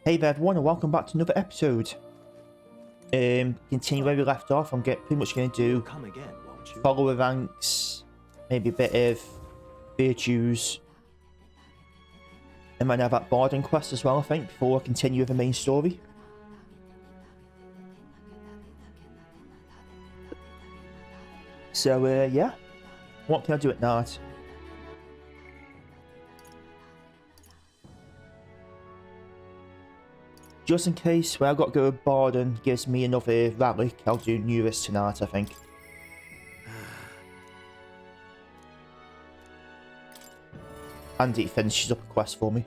Hey there everyone and welcome back to another episode. Continue where we left off. I'm pretty much going to do Come again, won't you? follower ranks, maybe a bit of virtues. And might have that barding quest as well, I think, before I continue with the main story. So yeah, what can I do at night? Just in case, well, I've got to go with Bardon gives me another relic. I'll do Newest tonight, I think. And it finishes up a quest for me.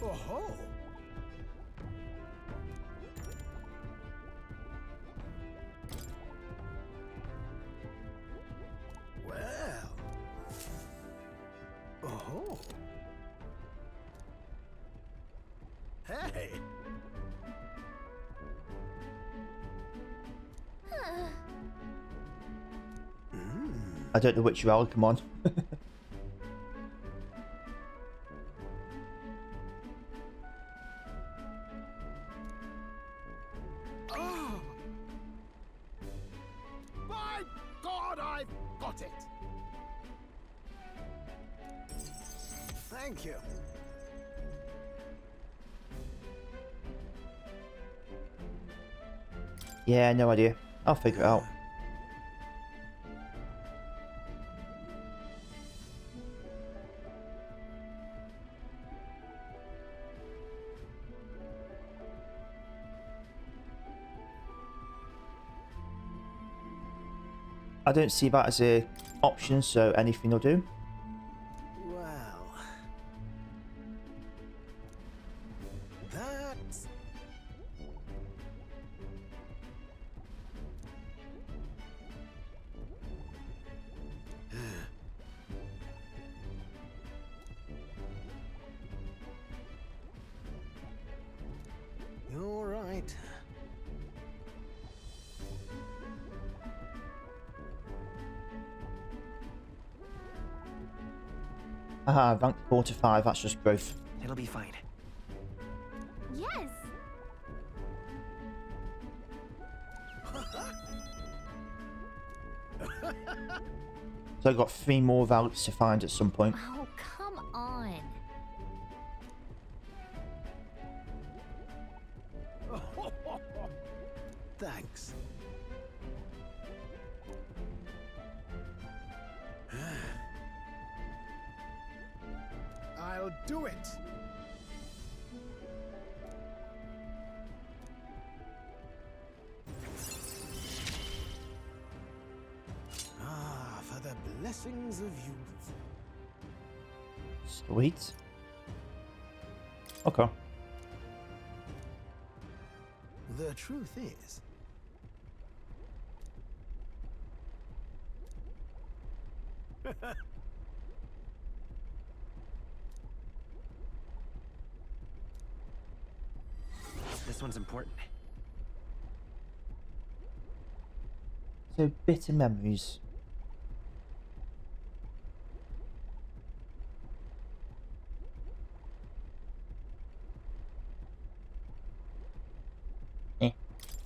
Oh-ho. Well. Oh. Hey. I don't know which relic I'm on. Oh. My God, I've got it. Thank you. Yeah, no idea. I'll figure it out. I don't see that as a option, so anything will do. Well. That's... You're right. Aha, rank 4 to 5, that's just growth. It'll be fine. Yes. So I've got 3 more relics to find at some point. Oh, come on. Thanks. I'll do it. Ah, for the blessings of youth. Sweet. Okay. The truth is, this one's important. So, bitter memories.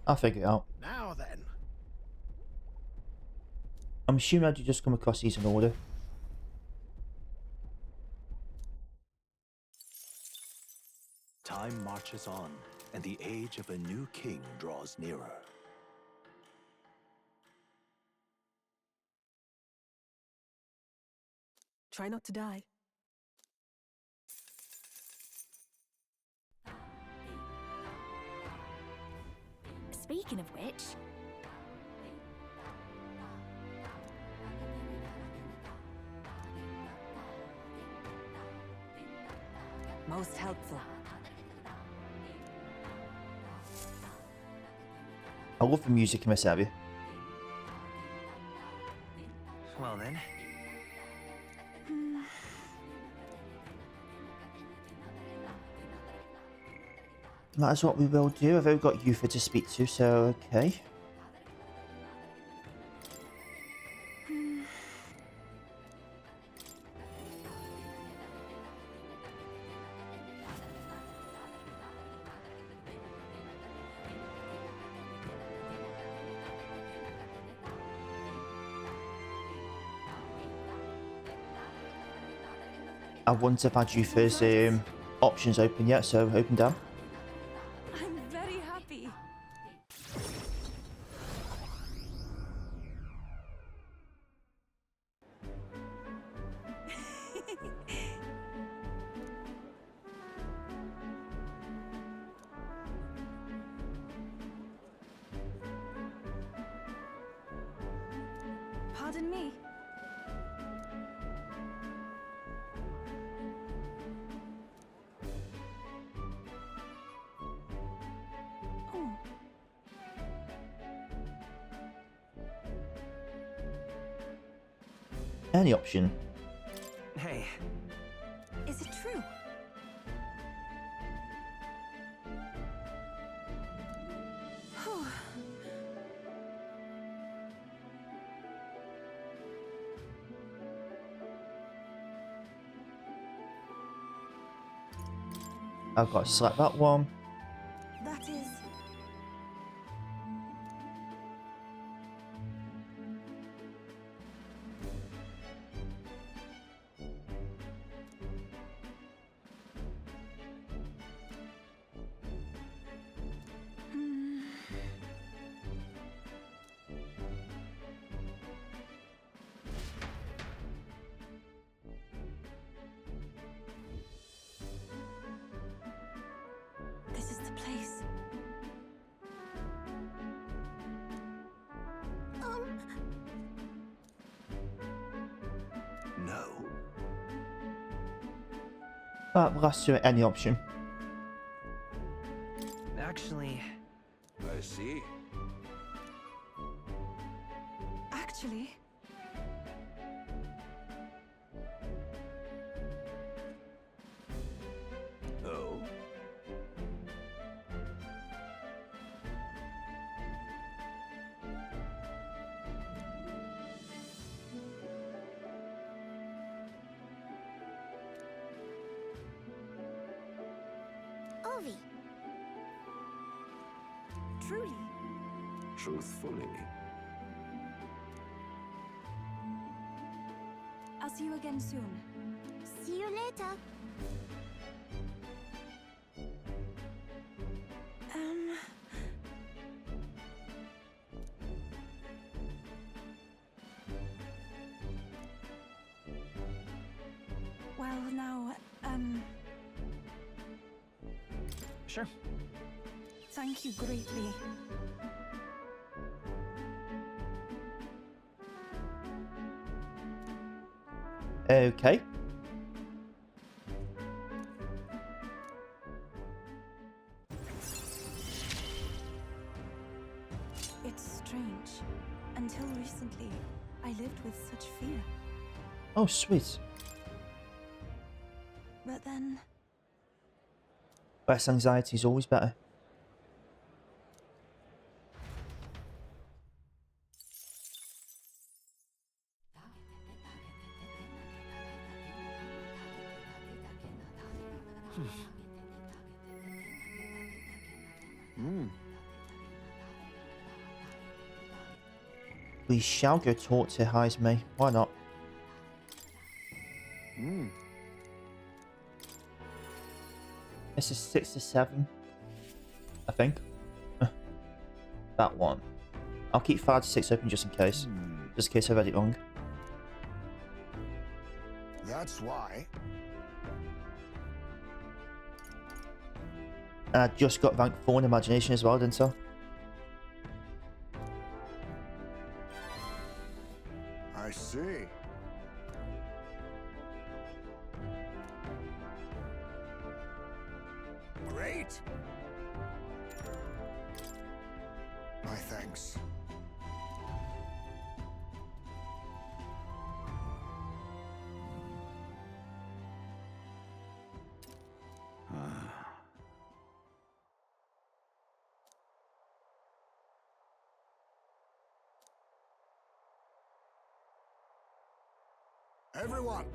I'll figure it out. Now then. I'm assuming I did just come across these in order. Time marches on, and the age of a new king draws nearer. Try not to die. Speaking of which, Most helpful. I love the music in this area. Well then. That's what we will do. I've already got Yufa to speak to, so okay. I wouldn't have had you first options open yet, so open down. I'm very happy. Pardon me. Oh. Any option. Hey, Is it true? Whew. I've got to select that one. That is... Hmm. This is the place. No. Let's do any option. actually, I see. Actually... Oh? Ovi. Truly. Truthfully. I'll see you again soon. See you later. Well, now, sure. thank you greatly. Okay. It's strange. Until recently, I lived with such fear. Oh, sweet. But then, Less anxiety is always better. We shall go talk to Heisme. Why not? This is 6 to 7, I think. That one. I'll keep 5 to 6 open just in case. Just in case I read it wrong. That's why. And I just got rank 4 in imagination as well, didn't I? I see. Great. My thanks. Everyone.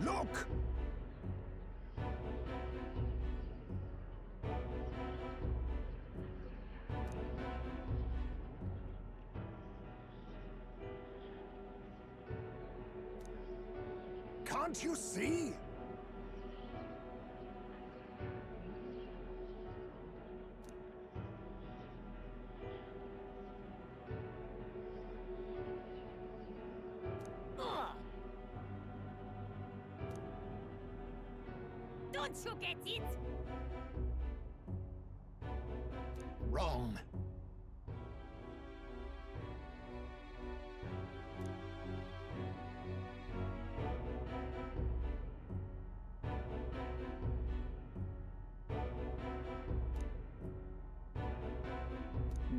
Look! Can't you see? Don't you get it? Wrong.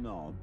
No.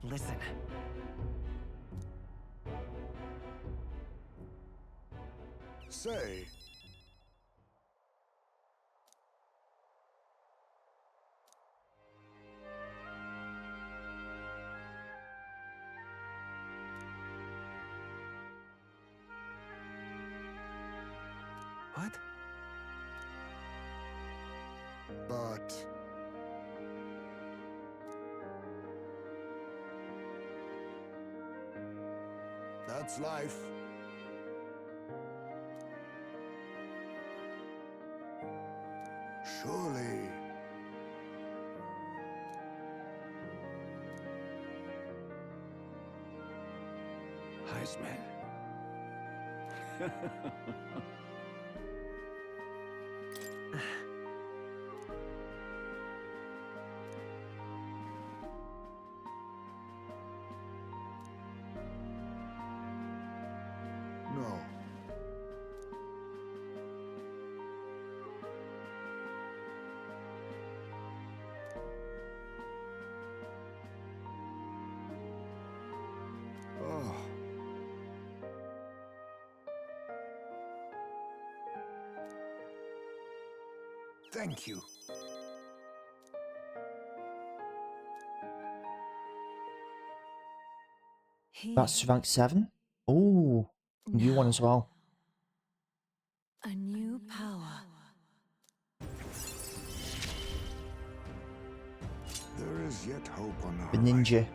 Listen. Say. What? But that's life. Surely. Heisman. No. Oh. Thank you. That's rank 7. Ooh, new one as well. A new power. There is yet hope on the The horizon. ninja.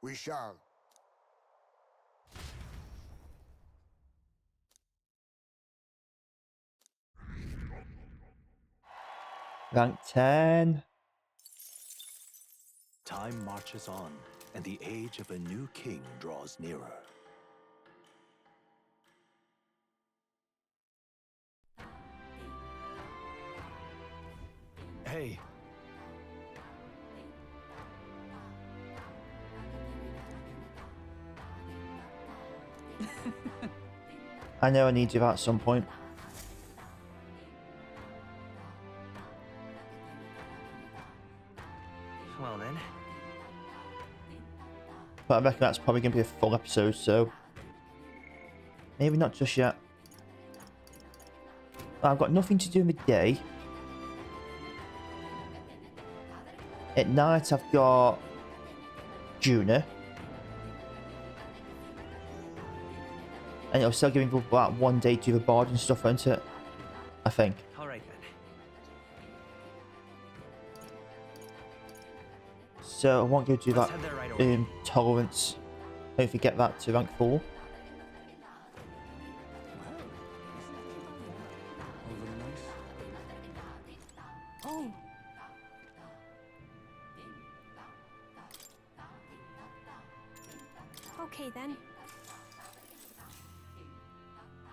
We shall. Rank 10. Time marches on, and the age of a new king draws nearer. Hey, I know I need you at some point. Well then. But I reckon that's probably going to be a full episode, so maybe not just yet. I've got nothing to do in the day. At night I've got Juna. And it'll still give me about 1 day to do the board and stuff, won't it? I think. Alright then. So I won't go do Let's that head there right away. tolerance. Hopefully get that to rank 4. Oh, okay then.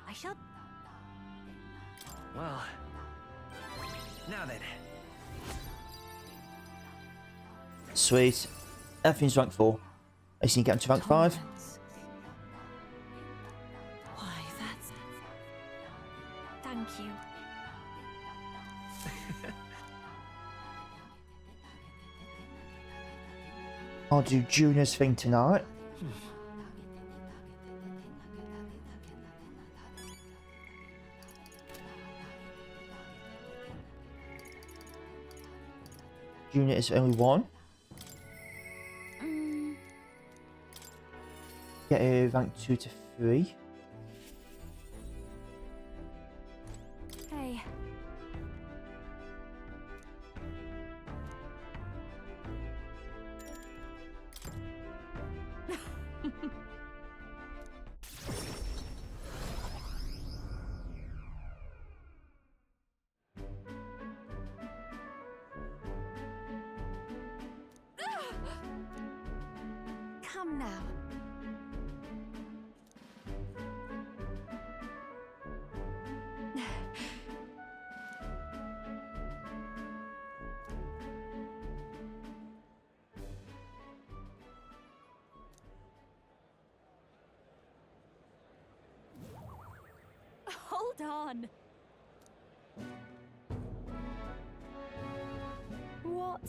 I shall. Well. Now then. Sweet. Everything's rank 4. I just need to get him to rank 5. Tolerance. Why, that's... Thank you. I'll do Junior's thing tonight. Junior is only 1. Get a rank 2 to 3. Hey. Come now. Hold on. What?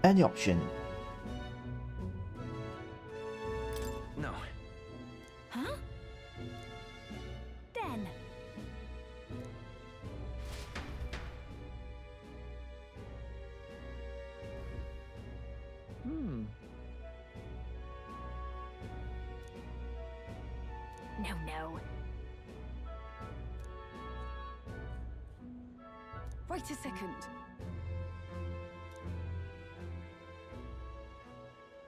Any option. No. Huh? Den. No. Wait a second.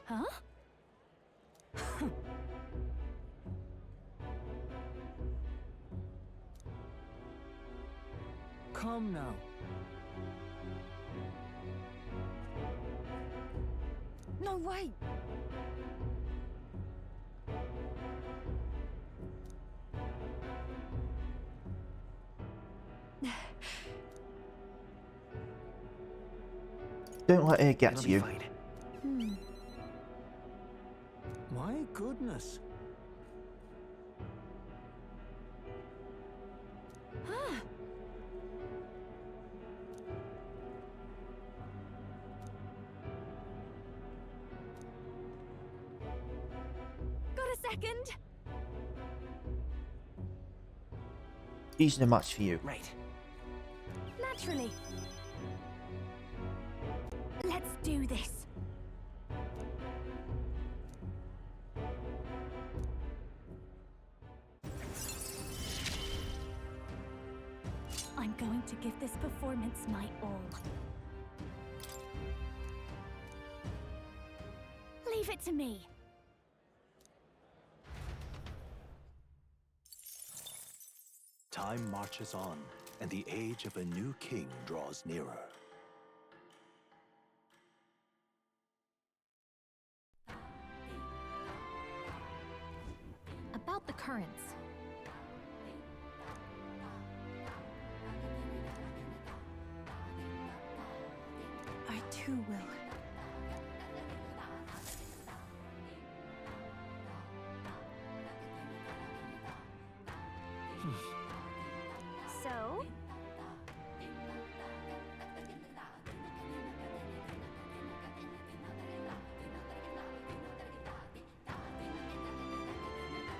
Huh? Come now. No, wait. Don't let it get It'll to be you. fine. My goodness. Got a second? These are the match for you. Right. Naturally. Let's do this. I'm going to give this performance my all. Leave it to me. Time marches on, and the age of a new king draws nearer. About the currents. I too will. So?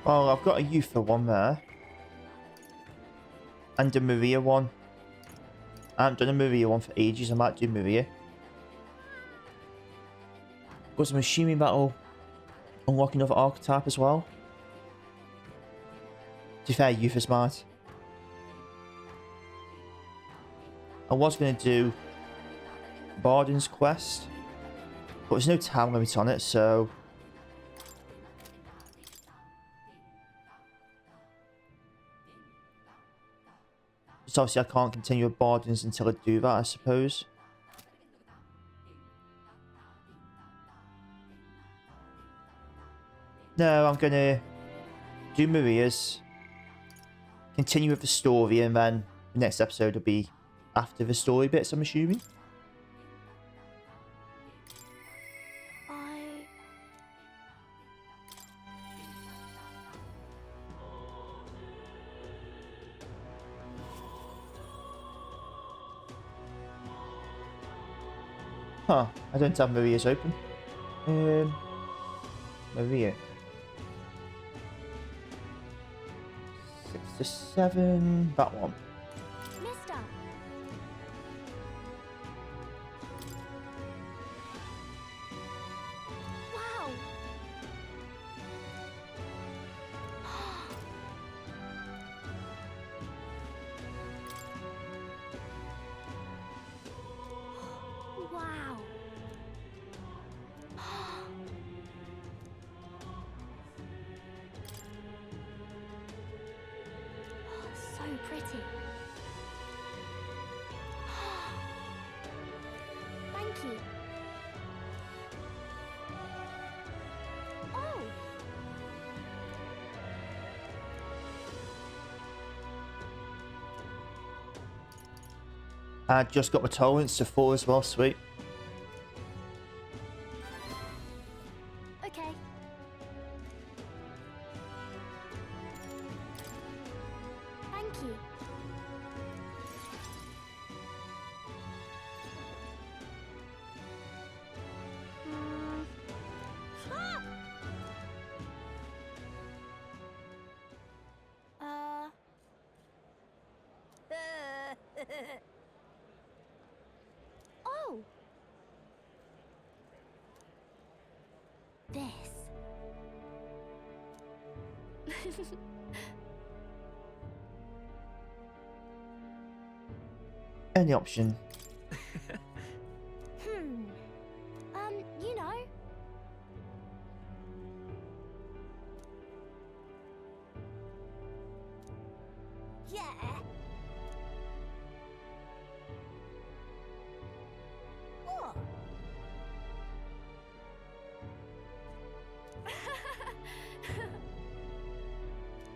Well, I've got a Yufa one there. And a Maria one. I haven't done a Maria one for ages. I might do Maria. Because I'm assuming that'll unlock another archetype as well. To be fair, Yufa smart. I was going to do Barden's quest. But there's no time limit on it, so... So obviously I can't continue with Barden's until I do that, I suppose. No, I'm gonna do Maria's, continue with the story, and then the next episode will be after the story bits, I'm assuming. Huh, I don't have Maria's open. Maria. 6 to 7. That one. Mister. Wow. Wow. So pretty. Thank you. Oh. I just got my tolerance to 4 as well, sweet. Okay. Thank you. Ah! Oh. This. Any option. You know. Yeah. What?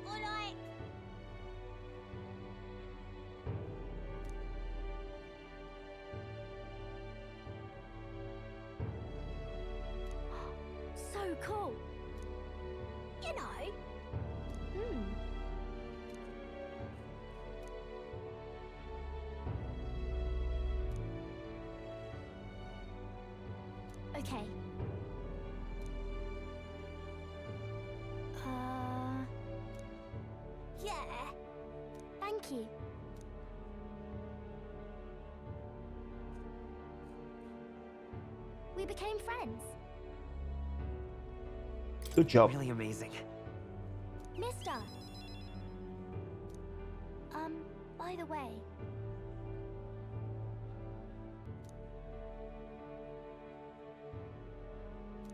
All right. So cool. You know. Okay. Yeah. Thank you. We became friends. Good job. Really amazing. Mister. By the way.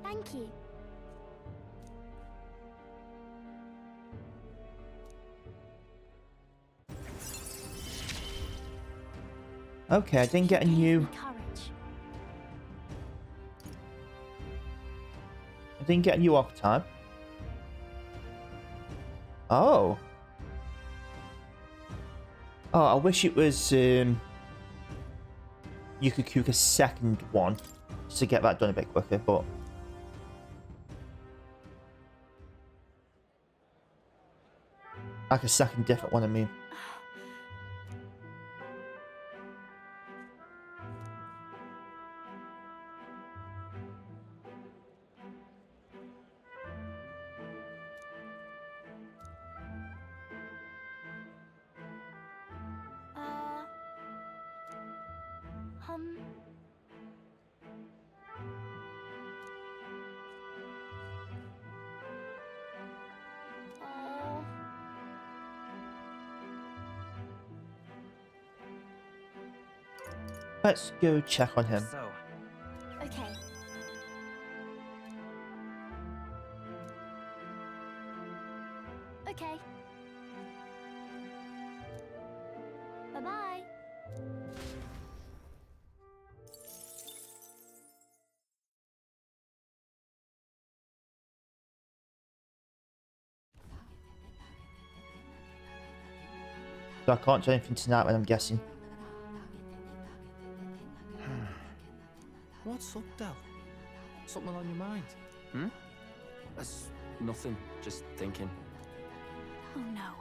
Thank you. Okay, I didn't get a new... Courage. I didn't get a new archetype. Oh. Oh, I wish it was Yukakuka's second one, just to get that done a bit quicker, but... Like a second different one, I mean. Um. Oh. Let's go check on him. So, Okay. Okay. Bye-bye. So I can't do anything tonight when I'm guessing. What's up, Del? Something on your mind? that's nothing. Just thinking. Oh no.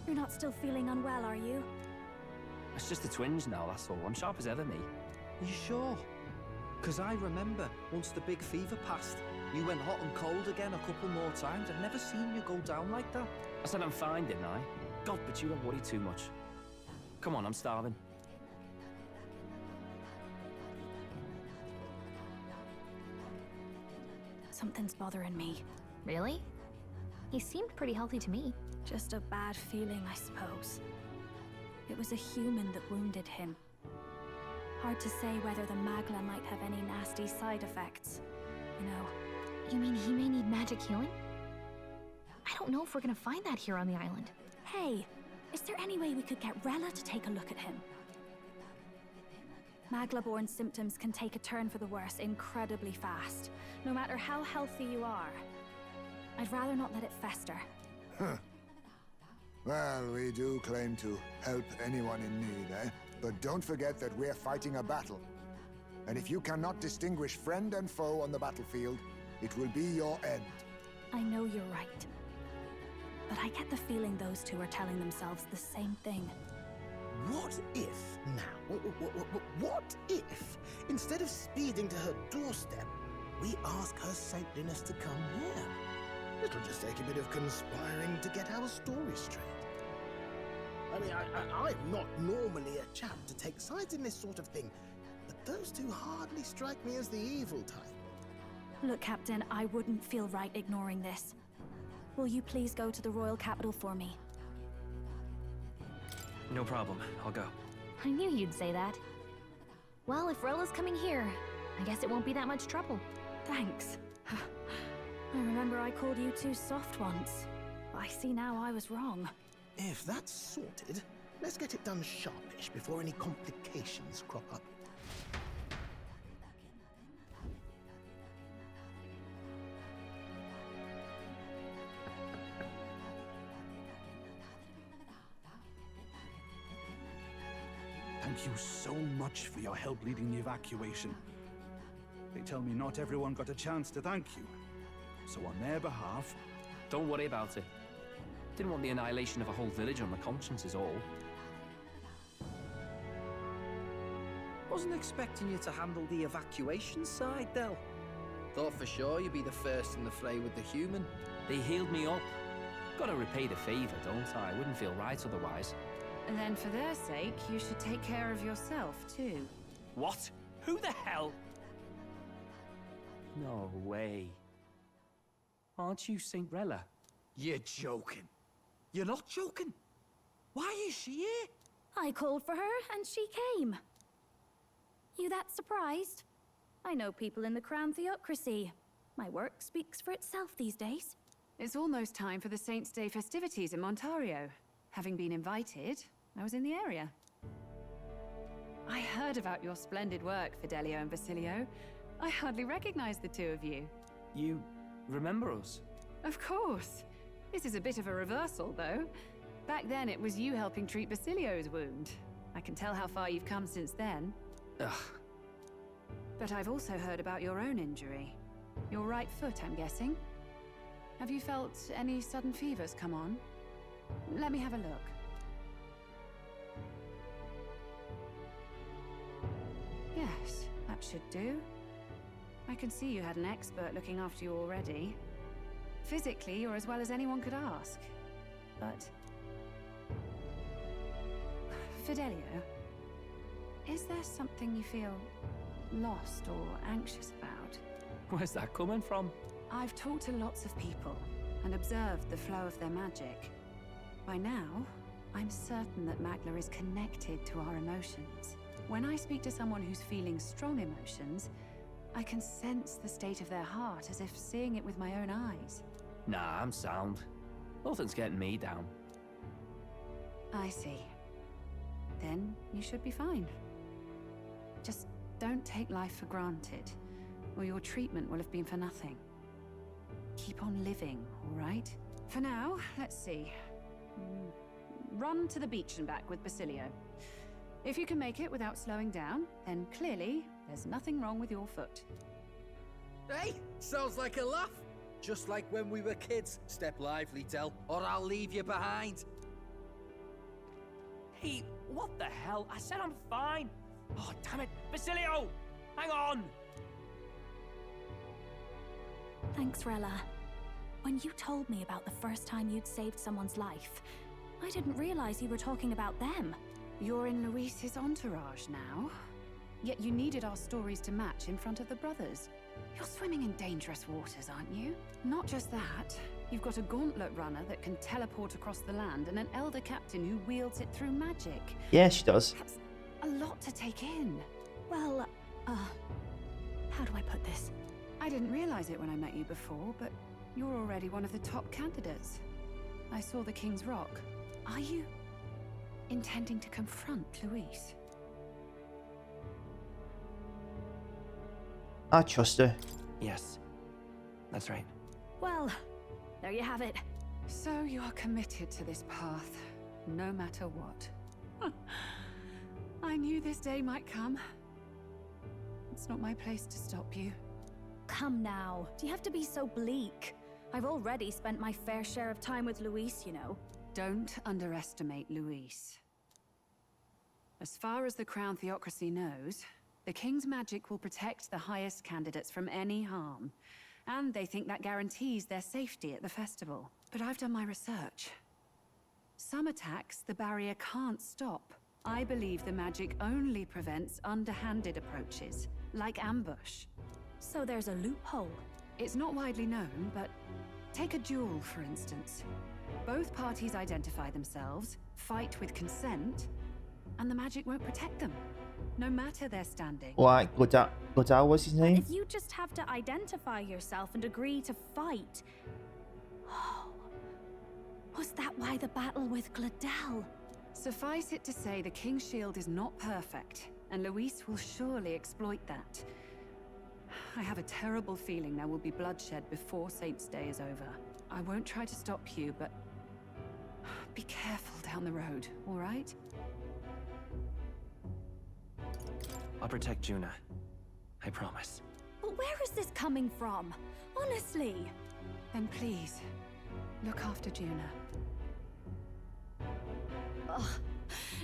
You're not still feeling unwell, are you? It's just a twinge now, that's all. I'm sharp as ever, me. Are you sure? 'Cause I remember once the big fever passed, you went hot and cold again a couple more times. I've never seen you go down like that. I said I'm fine, didn't I? God, but you don't worry too much. Come on, I'm starving. Something's bothering me. Really? He seemed pretty healthy to me. Just a bad feeling, I suppose. It was a human that wounded him. Hard to say whether the Magla might have any nasty side effects. You know. You mean he may need magic healing? I don't know if we're gonna find that here on the island. Hey, is there any way we could get Rella to take a look at him? Magla-born symptoms can take a turn for the worse incredibly fast, no matter how healthy you are. I'd rather not let it fester. Huh. Well, we do claim to help anyone in need, eh? But don't forget that we're fighting a battle. And if you cannot distinguish friend and foe on the battlefield, it will be your end. I know you're right. But I get the feeling those two are telling themselves the same thing. What if now? What if, instead of speeding to her doorstep, we ask her saintliness to come here? It'll just take a bit of conspiring to get our story straight. I mean, I'm not normally a chap to take sides in this sort of thing, but those two hardly strike me as the evil type. Look, Captain, I wouldn't feel right ignoring this. Will you please go to the royal capital for me? No problem. I'll go. I knew you'd say that. Well, if Rella's coming here, I guess it won't be that much trouble. Thanks. I remember I called you too soft once. I see now I was wrong. If that's sorted, let's get it done sharpish before any complications crop up. Thank you so much for your help leading the evacuation. They tell me not everyone got a chance to thank you. So on their behalf... Don't worry about it. Didn't want the annihilation of a whole village on my conscience is all. Wasn't expecting you to handle the evacuation side, Del. Thought for sure you'd be the first in the fray with the human. They healed me up. Gotta repay the favor, don't I? Wouldn't feel right otherwise. And then for their sake, you should take care of yourself, too. What? Who the hell? No way. Aren't you Saint Rella? You're joking. You're not joking. Why is she here? I called for her, and she came. You that surprised? I know people in the Crown Theocracy. My work speaks for itself these days. It's almost time for the Saints' Day festivities in Montario. Having been invited, I was in the area. I heard about your splendid work, Fidelio and Basilio. I hardly recognized the two of you. You remember us? Of course. This is a bit of a reversal, though. Back then, it was you helping treat Basilio's wound. I can tell how far you've come since then. Ugh. But I've also heard about your own injury. Your right foot, I'm guessing. Have you felt any sudden fevers come on? Let me have a look. Yes, that should do. I can see you had an expert looking after you already. Physically, you're as well as anyone could ask. But... Fidelio, is there something you feel lost or anxious about? Where's that coming from? I've talked to lots of people and observed the flow of their magic. By now, I'm certain that Magla is connected to our emotions. When I speak to someone who's feeling strong emotions, I can sense the state of their heart as if seeing it with my own eyes. Nah, I'm sound. Nothing's getting me down. I see. Then you should be fine. Just don't take life for granted, or your treatment will have been for nothing. Keep on living, all right? For now, let's see. Run to the beach and back with Basilio. If you can make it without slowing down, then clearly there's nothing wrong with your foot. Hey, sounds like a laugh. Just like when we were kids. Step lively, Del, or I'll leave you behind. Hey, what the hell? I said I'm fine. Oh, damn it. Basilio! Hang on! Thanks, Rella. When you told me about the first time you'd saved someone's life, I didn't realize you were talking about them. You're in Luis's entourage now. Yet you needed our stories to match in front of the brothers. You're swimming in dangerous waters, aren't you? Not just that, you've got a gauntlet runner that can teleport across the land and an elder captain who wields it through magic. Yeah, she does. That's a lot to take in. Well, how do I put this? I didn't realize it when I met you before, but you're already one of the top candidates. I saw the King's Rock. Are you intending to confront Luis? I trust her. Yes, that's right. Well, there you have it. So you're committed to this path, no matter what. I knew this day might come. It's not my place to stop you. Come now, do you have to be so bleak? I've already spent my fair share of time with Luis, you know. Don't underestimate Luis. As far as the Crown Theocracy knows, the King's magic will protect the highest candidates from any harm, and they think that guarantees their safety at the festival. But I've done my research. Some attacks the barrier can't stop. I believe the magic only prevents underhanded approaches, like ambush. So there's a loophole. It's not widely known, but take a duel, for instance. Both parties identify themselves, fight with consent, and the magic won't protect them, no matter their standing. Like, Godal was his name? If you just have to identify yourself and agree to fight... Oh, was that why the battle with Gladel? Suffice it to say, the King's Shield is not perfect, and Luis will surely exploit that. I have a terrible feeling there will be bloodshed before Saint's Day is over. I won't try to stop you, but be careful down the road, all right? I'll protect Juna. I promise. But where is this coming from? Honestly. Then please, look after Juna. Ugh.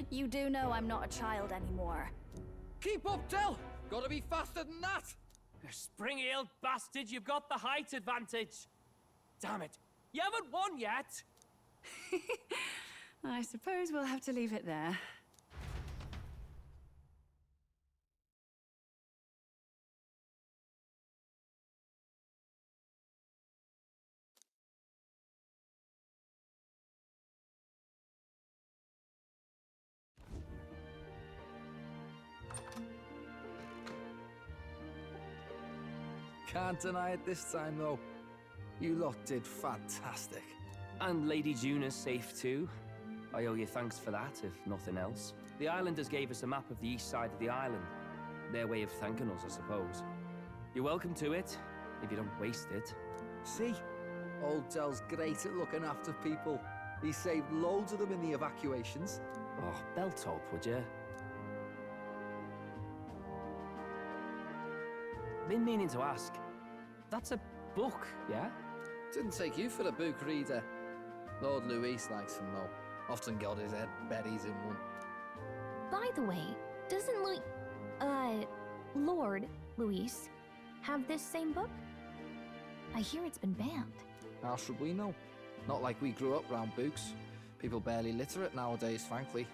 You do know I'm not a child anymore. Keep up, Del! Gotta be faster than that! You spring-heeled bastard, you've got the height advantage. Damn it, you haven't won yet. I suppose we'll have to leave it there. Can't deny it this time, though. You lot did fantastic. And Lady Juna's safe too. I owe you thanks for that, if nothing else. The islanders gave us a map of the east side of the island. Their way of thanking us, I suppose. You're welcome to it, if you don't waste it. See? Old Del's great at looking after people. He saved loads of them in the evacuations. Oh, belt up, would you? Been meaning to ask. That's a book, yeah? Didn't take you for a book reader. Lord Luis likes them, though. Often got his head buried in one. By the way, doesn't Lord Luis have this same book? I hear it's been banned. How should we know? Not like we grew up round books. People barely literate nowadays, frankly.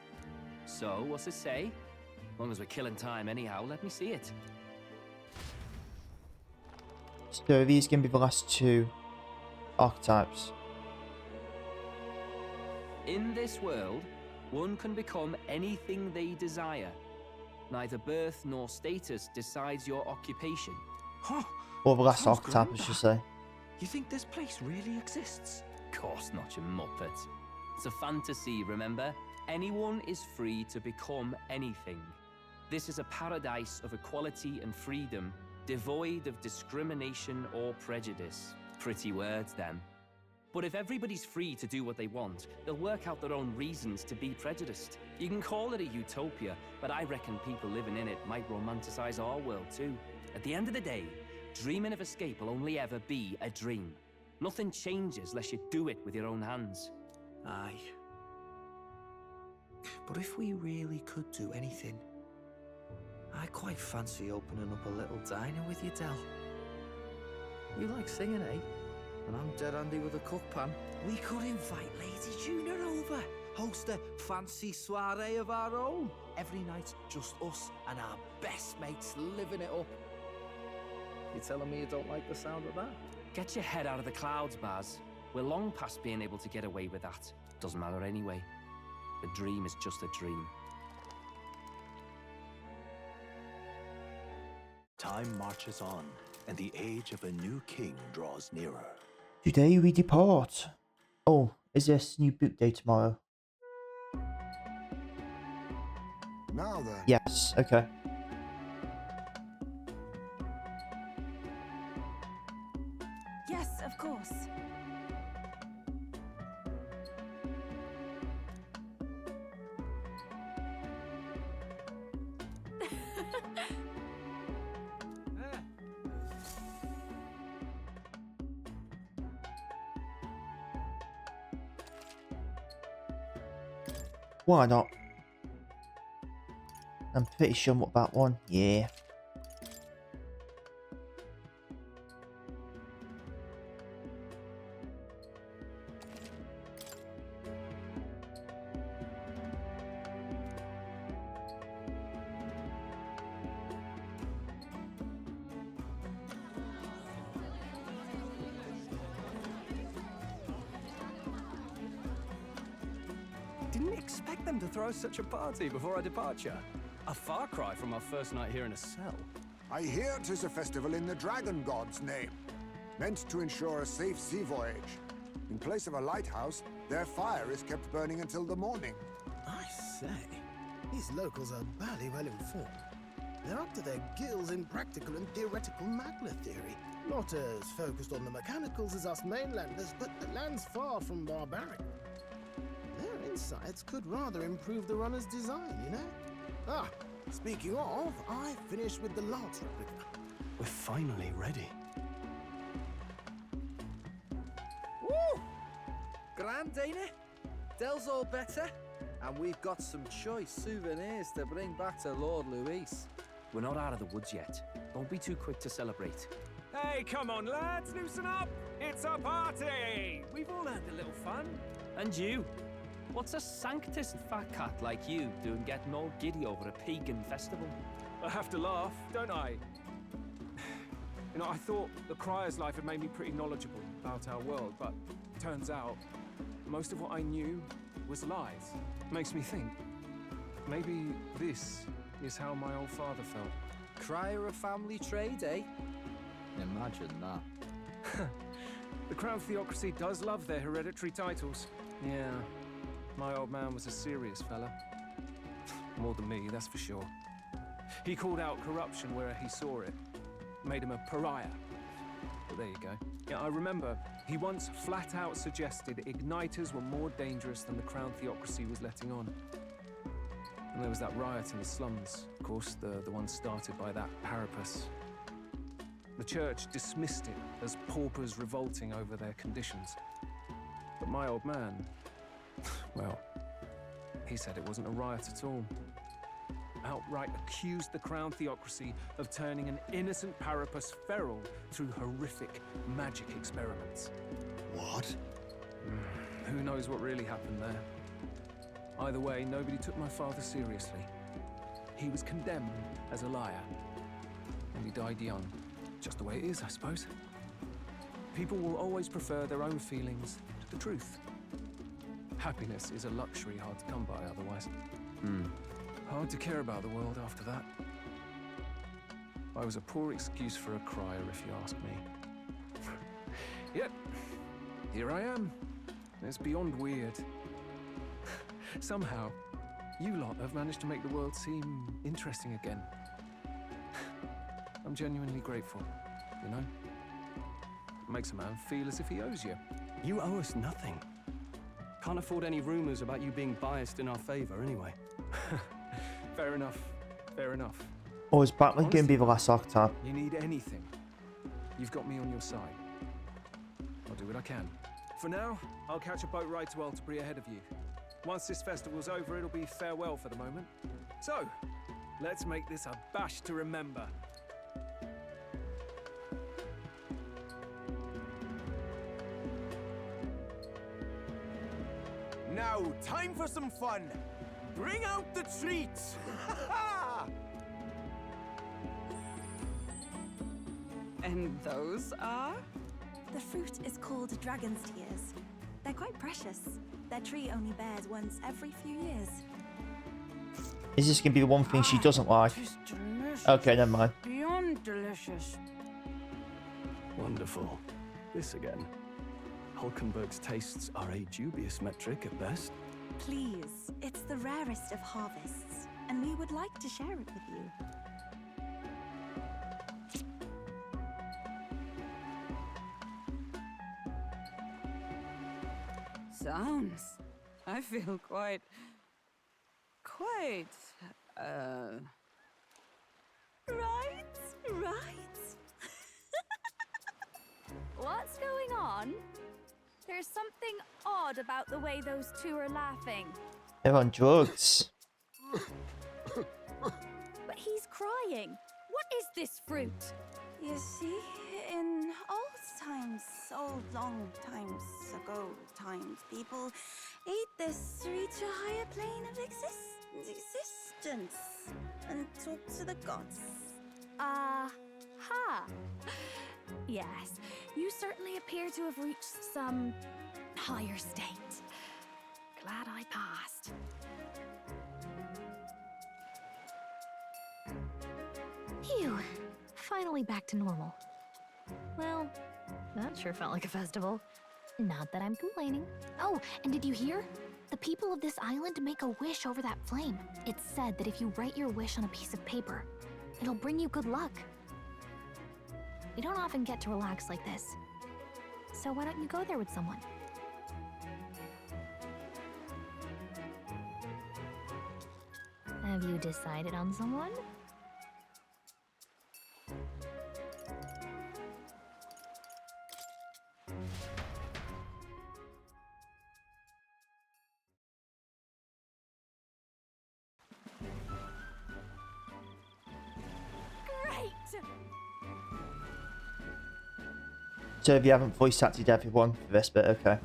So, what's it say? As long as we're killing time anyhow, let me see it. So these can be the last two archetypes. In this world, one can become anything they desire. Neither birth nor status decides your occupation. Huh? Or the last Sounds archetype, I great, should that. say. You think this place really exists? Of course not, you muppet. It's a fantasy, remember? Anyone is free to become anything. This is a paradise of equality and freedom, devoid of discrimination or prejudice. Pretty words, them. But if everybody's free to do what they want, they'll work out their own reasons to be prejudiced. You can call it a utopia, but I reckon people living in it might romanticize our world too. At the end of the day, dreaming of escape will only ever be a dream. Nothing changes unless you do it with your own hands. Aye. But if we really could do anything, I quite fancy opening up a little diner with you, Del. You like singing, eh? And I'm dead handy with a cook pan. We could invite Lady Juna over. Host a fancy soiree of our own. Every night, just us and our best mates living it up. You telling me you don't like the sound of that? Get your head out of the clouds, Baz. We're long past being able to get away with that. Doesn't matter anyway. The dream is just a dream. Time marches on, and the age of a new king draws nearer. Today we depart. Oh, is this new boot day tomorrow? Now then. Yes, okay. Yes, of course. Why not? I'm pretty sure what that one. Yeah. Didn't expect them to throw such a party before our departure. A far cry from our first night here in a cell. I hear 'tis a festival in the Dragon God's name, meant to ensure a safe sea voyage. In place of a lighthouse, their fire is kept burning until the morning. I say, these locals are barely well informed. They're up to their gills in practical and theoretical magna theory. Not as focused on the mechanicals as us mainlanders, but the land's far from barbaric. Their insights could rather improve the runner's design, you know? Ah, speaking of, I finished with the lance replica. We're finally ready. Woo! Grand, ain't it? Dell's all better. And we've got some choice souvenirs to bring back to Lord Luis. We're not out of the woods yet. Don't be too quick to celebrate. Hey, come on, lads, loosen up! It's a party! We've all had a little fun. And you? What's a sanctist fat cat like you doing getting all giddy over a pagan festival? I have to laugh, don't I? You know, I thought the Crier's life had made me pretty knowledgeable about our world, but turns out most of what I knew was lies. Makes me think, maybe this is how my old father felt. Crier of family trade, eh? Imagine that. The Crown Theocracy does love their hereditary titles. Yeah, my old man was a serious fella. More than me, that's for sure. He called out corruption where he saw it. Made him a pariah. But there you go. Yeah, I remember he once flat out suggested igniters were more dangerous than the Crown Theocracy was letting on. And there was that riot in the slums, of course, the one started by that Parapus. The church dismissed it as paupers revolting over their conditions. But my old man, well, he said it wasn't a riot at all. Outright accused the Crown Theocracy of turning an innocent Parapus feral through horrific magic experiments. What? Who knows what really happened there? Either way, nobody took my father seriously. He was condemned as a liar. And he died young. Just the way it is, I suppose. People will always prefer their own feelings to the truth. Happiness is a luxury hard to come by otherwise. Hard to care about the world after that. I was a poor excuse for a crier, if you ask me. Yet, here I am. It's beyond weird. Somehow, you lot have managed to make the world seem interesting again. I'm genuinely grateful, you know? It makes a man feel as if he owes you. You owe us nothing. Can't afford any rumors about you being biased in our favor anyway. Fair enough. Fair enough. Or is Batman going to be the last archetype? You need anything, you've got me on your side. I'll do what I can. For now, I'll catch a boat ride to Altabury ahead of you. Once this festival's over, it'll be farewell for the moment. So, let's make this a bash to remember. Now, time for some fun. Bring out the treats. And those are? The fruit is called dragon's tears. They're quite precious. Their tree only bears once every few years. Is this gonna be the one thing she doesn't like? Okay, never mind. Beyond delicious. Wonderful. This again. Hulkenberg's tastes are a dubious metric at best. Please, it's the rarest of harvests, and we would like to share it with you. Sounds. I feel quite. Right? What's going on? There's something odd about the way those two are laughing. They're on drugs. But he's crying. What is this fruit? You see, in old long times ago, people ate this to reach a higher plane of existence and talk to the gods. Ha! Yes, you certainly appear to have reached some higher state. Glad I passed. Phew, finally back to normal. Well, that sure felt like a festival. Not that I'm complaining. Oh, and did you hear? The people of this island make a wish over that flame. It's said that if you write your wish on a piece of paper, it'll bring you good luck. We don't often get to relax like this. So why don't you go there with someone? Have you decided on someone? So if you haven't voice acted everyone for this bit, okay.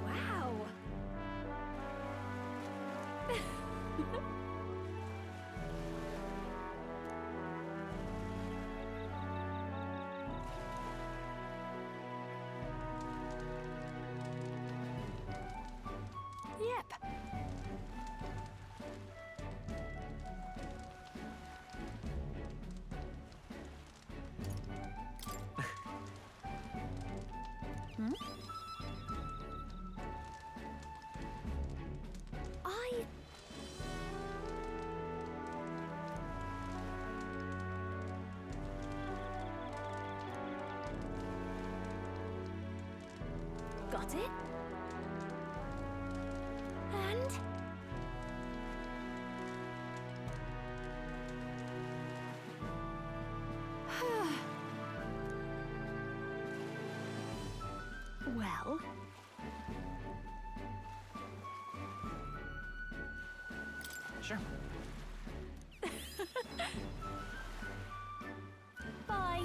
Wow. Yep. Hmm? Got it? And... Well... Sure. Bye.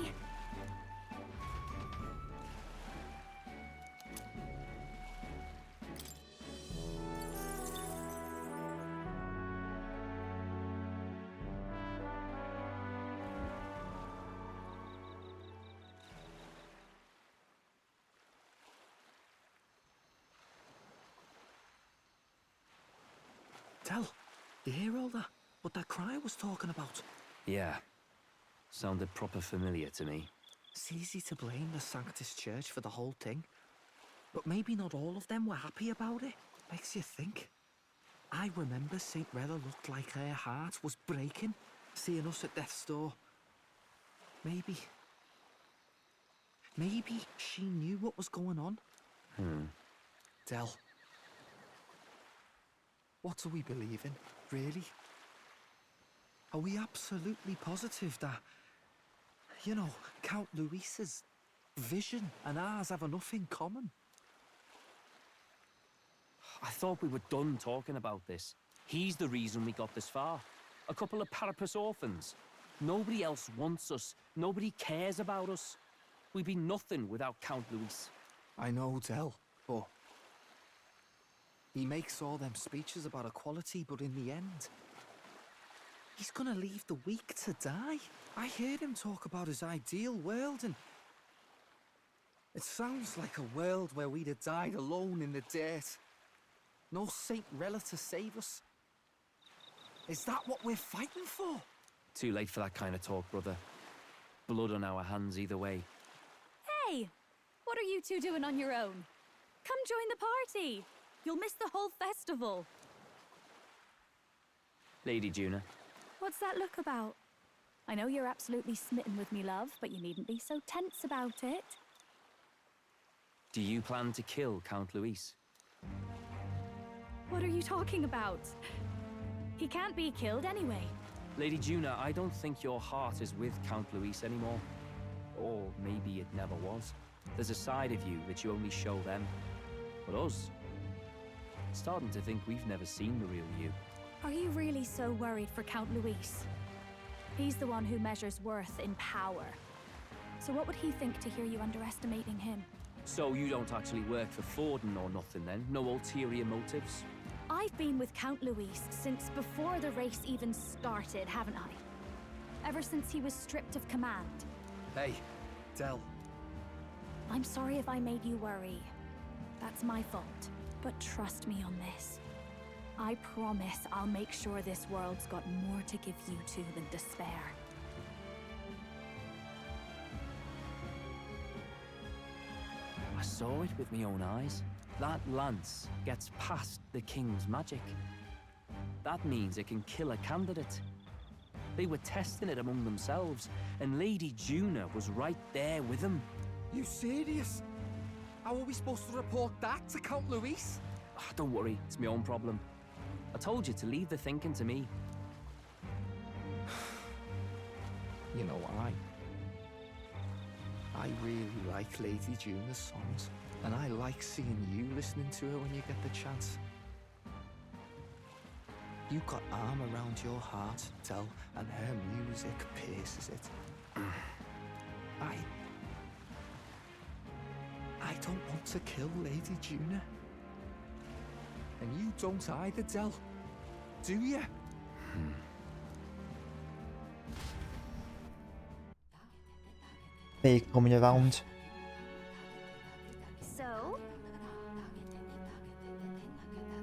Tell, you hear all that? What that cry was talking about? Yeah. Sounded proper familiar to me. It's easy to blame the Sanctus Church for the whole thing. But maybe not all of them were happy about it. Makes you think. I remember St. Rella looked like her heart was breaking, seeing us at death's door. Maybe she knew what was going on. Del. What do we believe in, really? Are we absolutely positive that, you know, Count Luis's vision and ours have enough in common? I thought we were done talking about this. He's the reason we got this far. A couple of parapus orphans. Nobody else wants us. Nobody cares about us. We'd be nothing without Count Luis. I know, Del, but he makes all them speeches about equality, but in the end, he's gonna leave the weak to die. I heard him talk about his ideal world, and it sounds like a world where we'd have died alone in the dirt. No Saint Rella to save us. Is that what we're fighting for? Too late for that kind of talk, brother. Blood on our hands either way. Hey! What are you two doing on your own? Come join the party! You'll miss the whole festival. Lady Juna. What's that look about? I know you're absolutely smitten with me, love, but you needn't be so tense about it. Do you plan to kill Count Luis? What are you talking about? He can't be killed anyway. Lady Juna, I don't think your heart is with Count Luis anymore. Or maybe it never was. There's a side of you that you only show them. But us, starting to think we've never seen the real you. Are you really so worried for Count Luis? He's the one who measures worth in power. So what would he think to hear you underestimating him? So you don't actually work for Forden or nothing then? No ulterior motives? I've been with Count Luis since before the race even started, haven't I? Ever since he was stripped of command. Hey, Del. I'm sorry if I made you worry. That's my fault. But trust me on this. I promise I'll make sure this world's got more to give you two than despair. I saw it with my own eyes. That lance gets past the king's magic. That means it can kill a candidate. They were testing it among themselves, and Lady Juna was right there with them. You serious? How are we supposed to report that to Count Luis? Don't worry, it's my own problem. I told you to leave the thinking to me. You know, I really like Lady Juna's songs, and I like seeing you listening to her when you get the chance. You've got arm around your heart, Del, and her music pierces it. I don't want to kill Lady Juna. And you don't either, Del. Do you? They're coming around.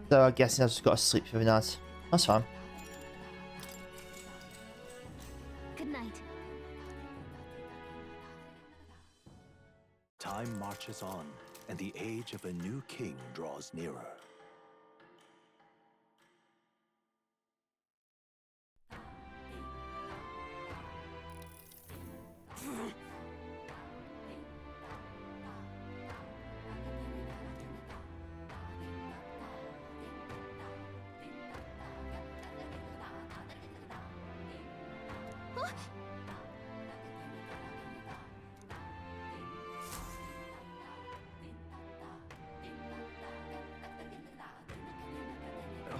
So I guess I've just got to sleep through the night. That's fine. Good night. Time marches on, and the age of a new king draws nearer.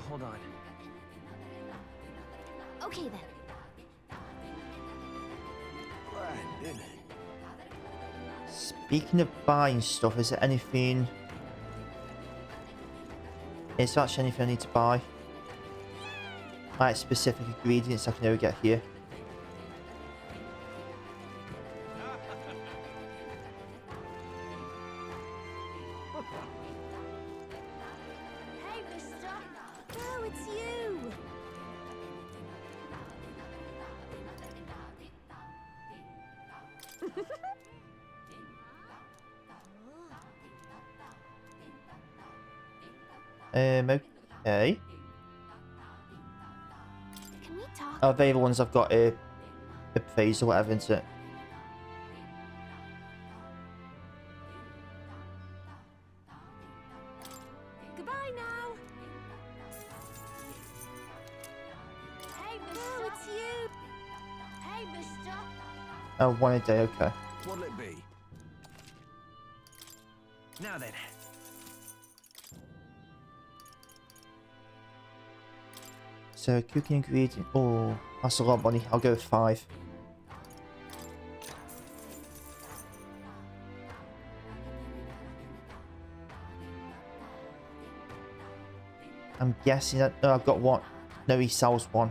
Hold on. Okay then. Brandon. Speaking of buying stuff, is there anything... Is there actually anything I need to buy? Like specific ingredients I can never get here. Hey, mister! Oh, it's you! Okay. Can we talk? Oh, they're the ones I've got a phase or whatever, isn't it? Goodbye now! Hey, mister! Oh, it's you! Hey, mister! Oh, one a day, okay. What'll it be? Now then. So cooking ingredient. Oh, that's a lot of money. I'll go with 5. I'm guessing that. No, I've got one. No, he sells one.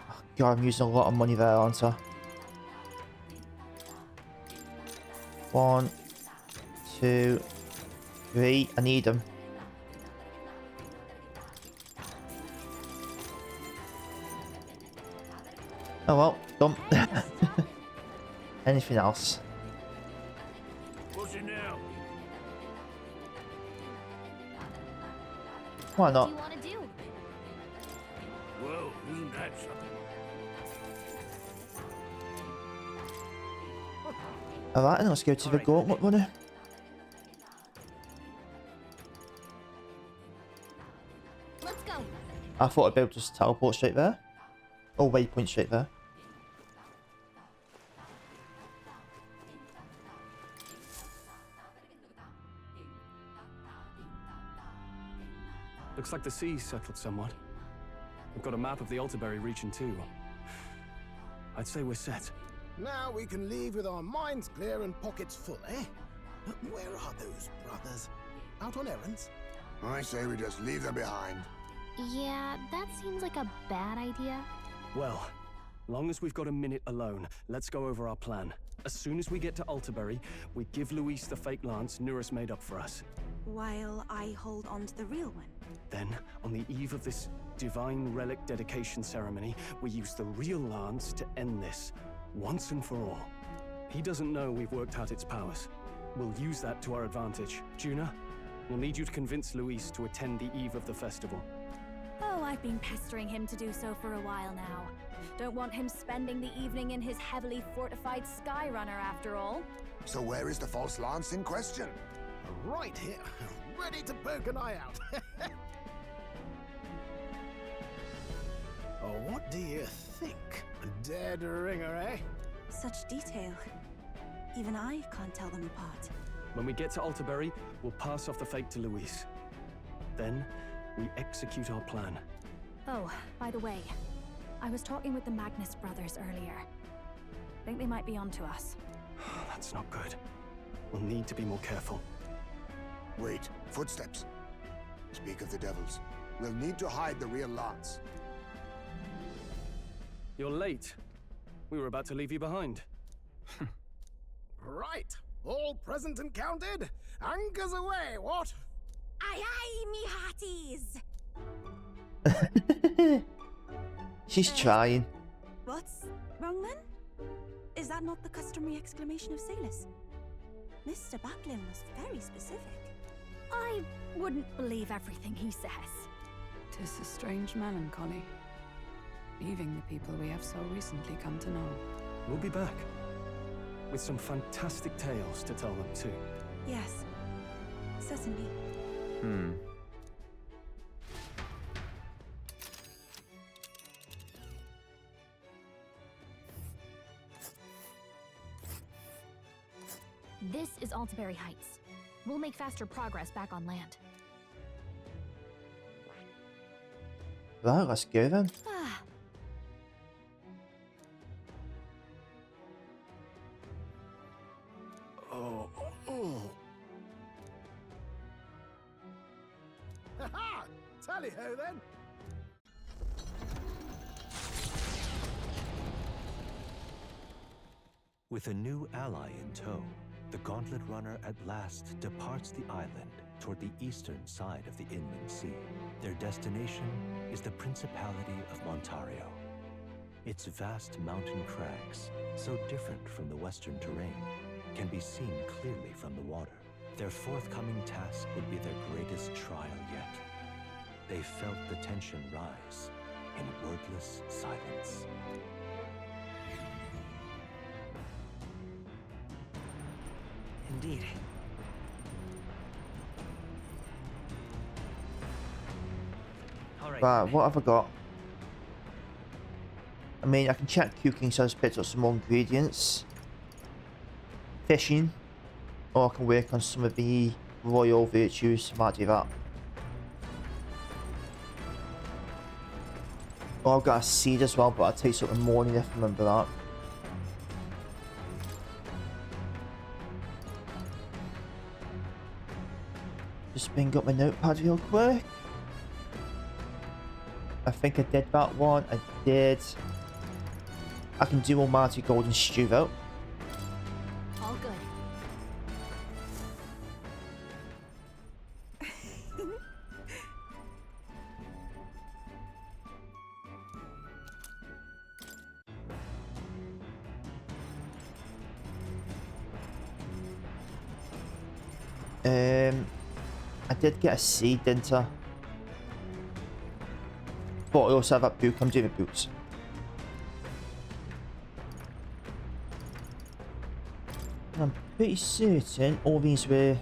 Oh, God, I'm using a lot of money there, aren't I? 1, 2, 3. I need them. Oh well, done. Anything else? What's it now? Why not? What do you want to do? Well, isn't that something? Alright, then let's go to the gauntlet runner. Let's go. I thought I'd be able to just teleport straight there. Or waypoint straight there. Looks like the sea's settled somewhat. We've got a map of the Altaberry region too. I'd say we're set. Now we can leave with our minds clear and pockets full, eh? Where are those brothers? Out on errands? I say we just leave them behind. Yeah, that seems like a bad idea. Well, long as we've got a minute alone, let's go over our plan. As soon as we get to Altaberry, we give Luis the fake lance Nuris made up for us. While I hold on to the real one. Then, on the eve of this divine relic dedication ceremony, we use the real lance to end this, once and for all. He doesn't know we've worked out its powers. We'll use that to our advantage. Juna, we'll need you to convince Luis to attend the eve of the festival. Oh, I've been pestering him to do so for a while now. Don't want him spending the evening in his heavily fortified Skyrunner after all. So where is the false lance in question? Right here, ready to poke an eye out. Oh, what do you think? Dead ringer, eh? Such detail. Even I can't tell them apart. When we get to Altaberry, we'll pass off the fake to Luis. Then, we execute our plan. Oh, by the way, I was talking with the Magnus brothers earlier. Think they might be onto us. That's not good. We'll need to be more careful. Wait, footsteps. Speak of the devils. We'll need to hide the real lance. You're late. We were about to leave you behind. Right, all present and counted? Anchors away, what? Aye aye, me hearties! She's trying. What's wrong then? Is that not the customary exclamation of sailors? Mr. Buckland was very specific. I wouldn't believe everything he says. 'Tis a strange melancholy, leaving the people we have so recently come to know. We'll be back. With some fantastic tales to tell them too. Yes, certainly. This is Altaberry Heights. We'll make faster progress back on land. Right, let's go then. Ha-ha! Tally-ho then! With a new ally in tow, the Gauntlet Runner at last departs the island toward the eastern side of the inland sea. Their destination is the Principality of Montario. Its vast mountain crags, so different from the western terrain, can be seen clearly from the water. Their forthcoming task would be their greatest trial yet. They felt the tension rise in wordless silence. Indeed. Right, what have I got? I mean, I can check cooking, so I just picked up some more ingredients. Fishing. Or I can work on some of the royal virtues. I might do that. Oh, I've got a seed as well, but I'll take something morning if I remember that. Just bring up my notepad real quick. I think I did that one. I did. I can do Almighty Golden Stew though. All good. I did get a seed, didn't I? But I also have that book. I'm doing the boots. I'm pretty certain all these were...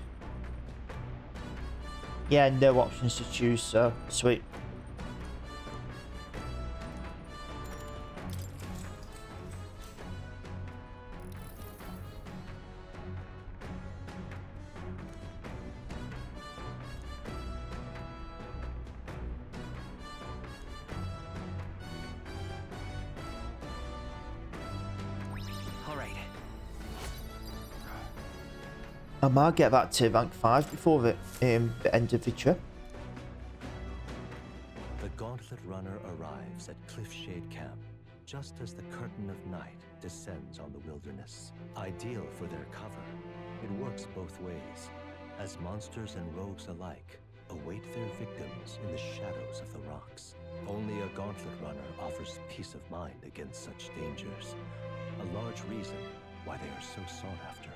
Yeah, no options to choose, so sweet. I might get that to rank 5 before the end of the trip. The Gauntlet Runner arrives at Cliffshade Camp just as the curtain of night descends on the wilderness. Ideal for their cover, it works both ways, as monsters and rogues alike await their victims in the shadows of the rocks. Only a Gauntlet Runner offers peace of mind against such dangers, a large reason why they are so sought after.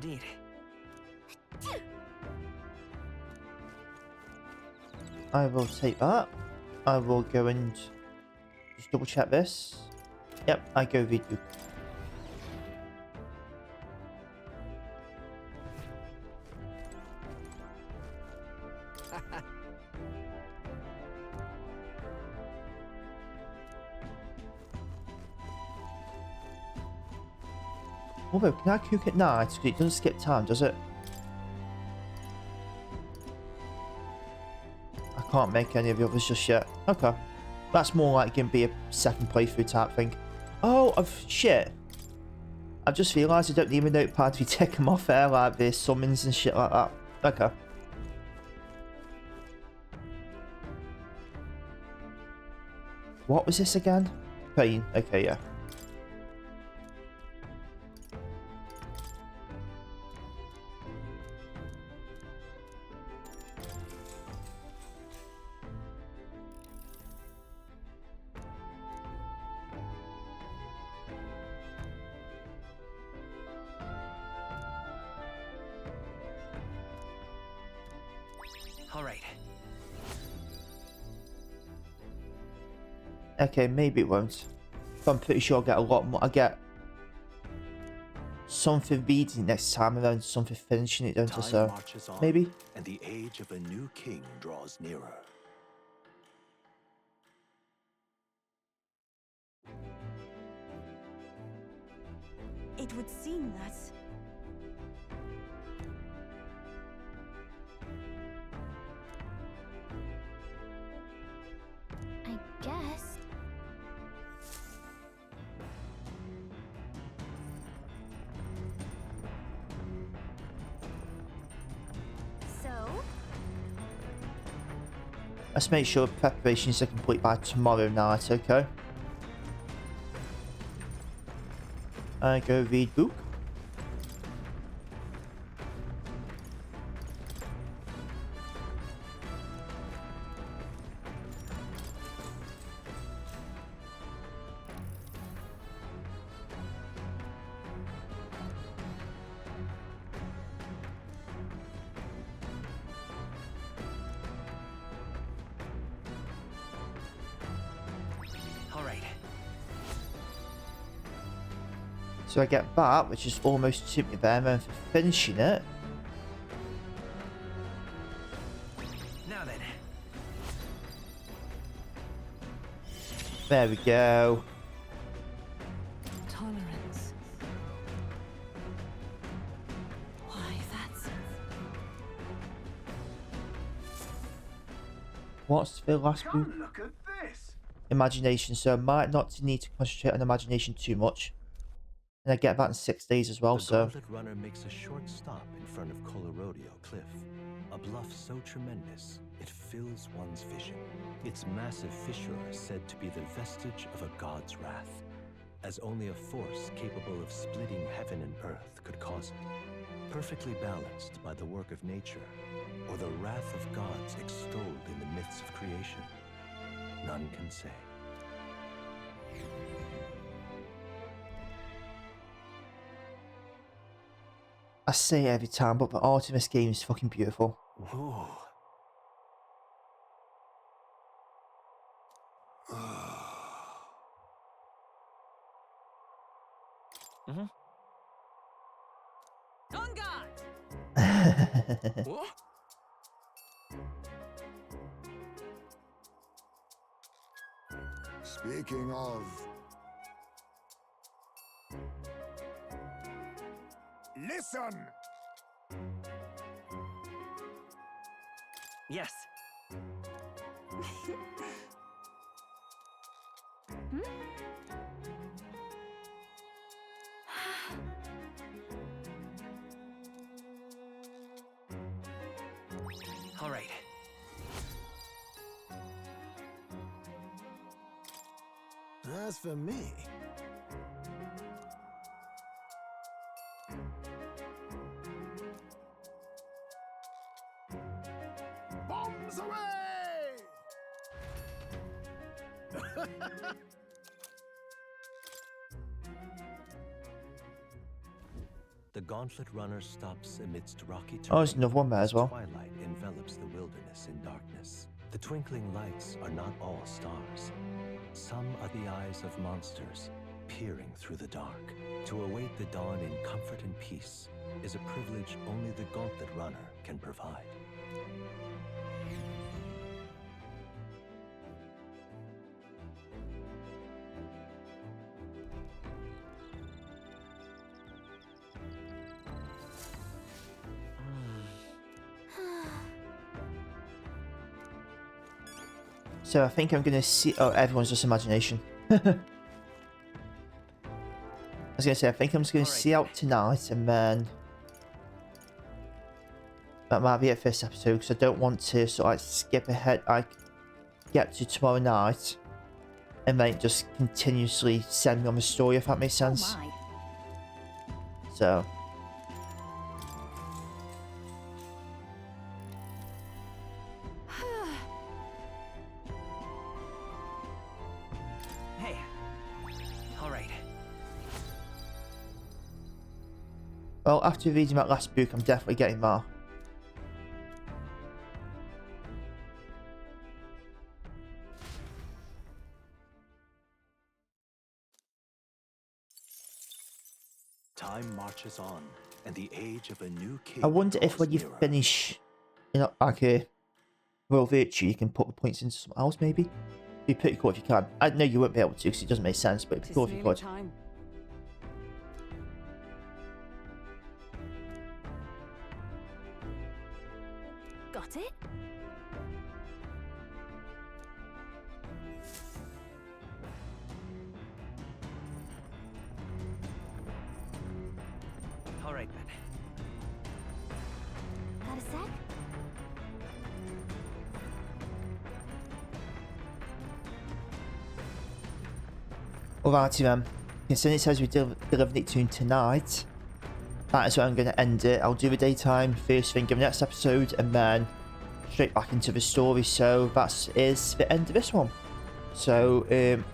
Indeed. I will take that. I will go and just double check this. Yep, I go read book. Although, can I cook at night? Because it doesn't skip time, does it? I can't make any of the others just yet. Okay. That's more like going to be a second playthrough type thing. Oh, shit. I've just realised I don't need my notepad to take them off there, like the summons and shit like that. Okay. What was this again? Pain. Okay, yeah. All right. Okay, maybe it won't. But I'm pretty sure I'll get a lot more. I get something reading next time and then something finishing it, don't I? So maybe. And the age of a new king draws nearer. It would seem that... I guess. So? Let's make sure preparations are complete by tomorrow night, okay? I go read book. All right. So I get that, which is almost to me there, and then for finishing it. Now then. There we go. what's the last book? Look at this. Imagination, so I might not need to concentrate on imagination too much. And I get that in 6 days as well, the so... Gauntlet Runner makes a short stop in front of Colorodeo Cliff, a bluff so tremendous it fills one's vision. Its massive fissure is said to be the vestige of a god's wrath, as only a force capable of splitting heaven and earth could cause it. Perfectly balanced by the work of nature, or the wrath of gods extolled in the myths of creation, none can say. I say it every time, but the art in this game is fucking beautiful. Ooh. What? Speaking of... Listen! Yes. All right. As for me, Bombs away! The Gauntlet Runner stops amidst rocky terrain. Oh, there's another one there as well. Twilight envelops the wilderness in darkness. The twinkling lights are not all stars. Some are the eyes of monsters, peering through the dark. To await the dawn in comfort and peace is a privilege only the Gauntlet Runner can provide. So I think I'm gonna see... Oh, everyone's just imagination. I was gonna say, I think I'm just gonna see out tonight, and then... That might be it for this episode, because I don't want to sort of like skip ahead. I get to tomorrow night, and then just continuously send me on the story, if that makes sense. Oh my. So... Hey. All right. Well, after reading that last book, I'm definitely getting that. Time marches on, and the age of a new king. I wonder if when you draws nearer. finish, you know, like a Royal Virtue, you can put the points into something else, maybe? It'd be pretty cool if you can. I know you won't be able to because it doesn't make sense, but it'd be cool if you could. Time. Got it? All right then. Got a sec? Alrighty then. Considering it says we delivered it to him tonight, that is where I'm going to end it. I'll do the daytime first thing in the next episode, and then straight back into the story. So that is the end of this one. So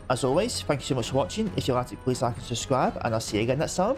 as always, thank you so much for watching. If you liked it, please like and subscribe, and I'll see you again next time.